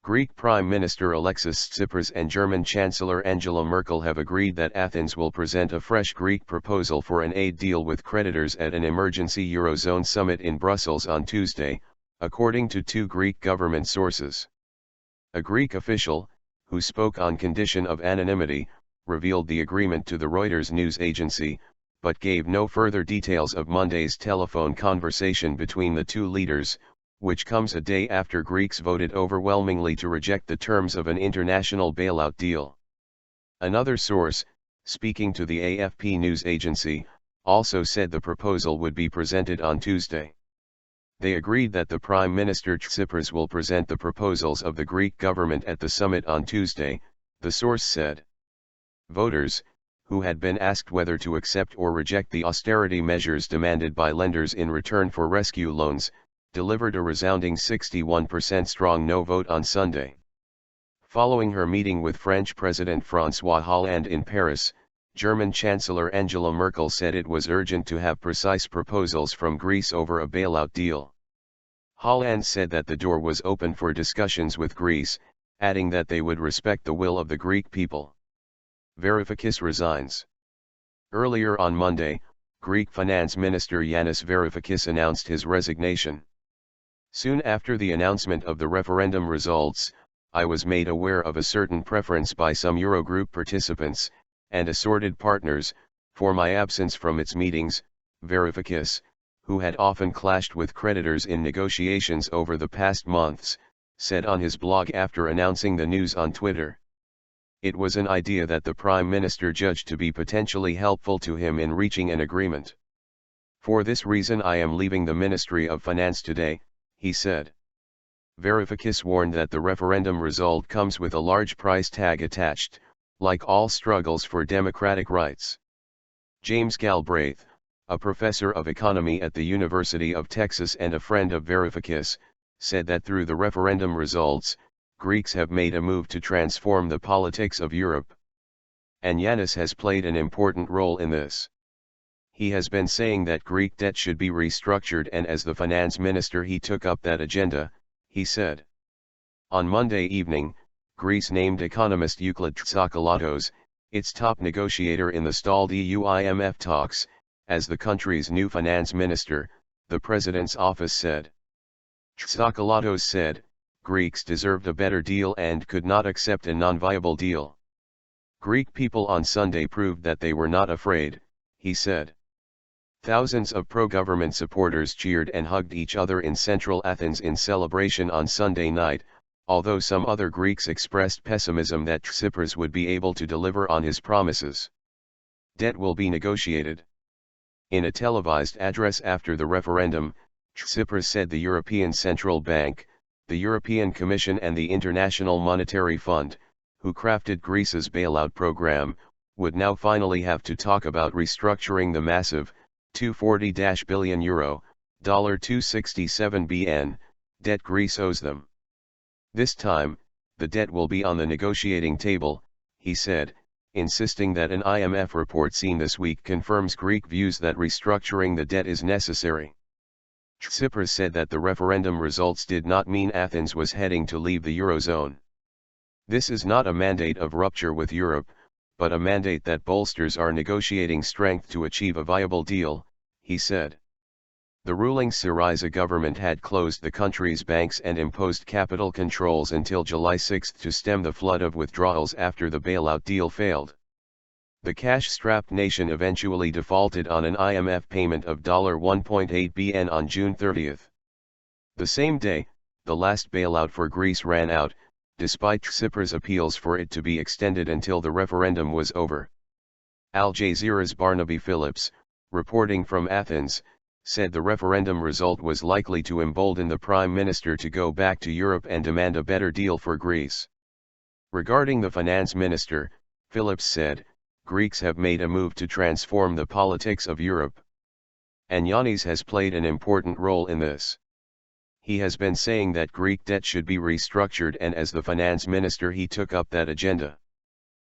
Greek Prime Minister Alexis Tsipras and German Chancellor Angela Merkel have agreed that Athens will present a fresh Greek proposal for an aid deal with creditors at an emergency eurozone summit in Brussels on Tuesday, according to two Greek government sources. A Greek official, who spoke on condition of anonymity, revealed the agreement to the Reuters news agency, but gave no further details of Monday's telephone conversation between the two leaders, which comes a day after Greeks voted overwhelmingly to reject the terms of an international bailout deal. Another source, speaking to the AFP news agency, also said the proposal would be presented on Tuesday. They agreed that the Prime Minister Tsipras will present the proposals of the Greek government at the summit on Tuesday, the source said. Voters, who had been asked whether to accept or reject the austerity measures demanded by lenders in return for rescue loans, delivered a resounding 61% strong no vote on Sunday. Following her meeting with French President François Hollande in Paris, German Chancellor Angela Merkel said it was urgent to have precise proposals from Greece over a bailout deal. Hollande said that the door was open for discussions with Greece, adding that they would respect the will of the Greek people. Varoufakis resigns. Earlier on Monday, Greek Finance Minister Yanis Varoufakis announced his resignation. Soon after the announcement of the referendum results, I was made aware of a certain preference by some Eurogroup participants, and assorted partners, for my absence from its meetings, Varoufakis, who had often clashed with creditors in negotiations over the past months, said on his blog after announcing the news on Twitter. It was an idea that the Prime Minister judged to be potentially helpful to him in reaching an agreement. For this reason I am leaving the Ministry of Finance today, he said. Varoufakis warned that the referendum result comes with a large price tag attached, like all struggles for democratic rights. James Galbraith, a professor of economy at the University of Texas and a friend of Varoufakis, said that through the referendum results, Greeks have made a move to transform the politics of Europe. And Yanis has played an important role in this. He has been saying that Greek debt should be restructured, and as the finance minister he took up that agenda, he said. On Monday evening, Greece named economist Euclid Tsakalotos, its top negotiator in the stalled EU-IMF talks, as the country's new finance minister, the president's office said. Tsakalotos said, Greeks deserved a better deal and could not accept a non-viable deal. Greek people on Sunday proved that they were not afraid, he said. Thousands of pro-government supporters cheered and hugged each other in central Athens in celebration on Sunday night, although some other Greeks expressed pessimism that Tsipras would be able to deliver on his promises. Debt will be negotiated. In a televised address after the referendum, Tsipras said the European Central Bank, the European Commission and the International Monetary Fund, who crafted Greece's bailout program, would now finally have to talk about restructuring the massive, €240 billion, $267 billion, debt Greece owes them. This time, the debt will be on the negotiating table, he said, insisting that an IMF report seen this week confirms Greek views that restructuring the debt is necessary. Tsipras said that the referendum results did not mean Athens was heading to leave the eurozone. This is not a mandate of rupture with Europe, but a mandate that bolsters our negotiating strength to achieve a viable deal, he said. The ruling Syriza government had closed the country's banks and imposed capital controls until July 6 to stem the flood of withdrawals after the bailout deal failed. The cash-strapped nation eventually defaulted on an IMF payment of $1.8 billion on June 30. The same day, the last bailout for Greece ran out, despite Tsipras' appeals for it to be extended until the referendum was over. Al Jazeera's Barnaby Phillips, reporting from Athens, said the referendum result was likely to embolden the Prime Minister to go back to Europe and demand a better deal for Greece. Regarding the finance minister, Phillips said, Greeks have made a move to transform the politics of Europe. And Yanis has played an important role in this. He has been saying that Greek debt should be restructured, and as the finance minister he took up that agenda.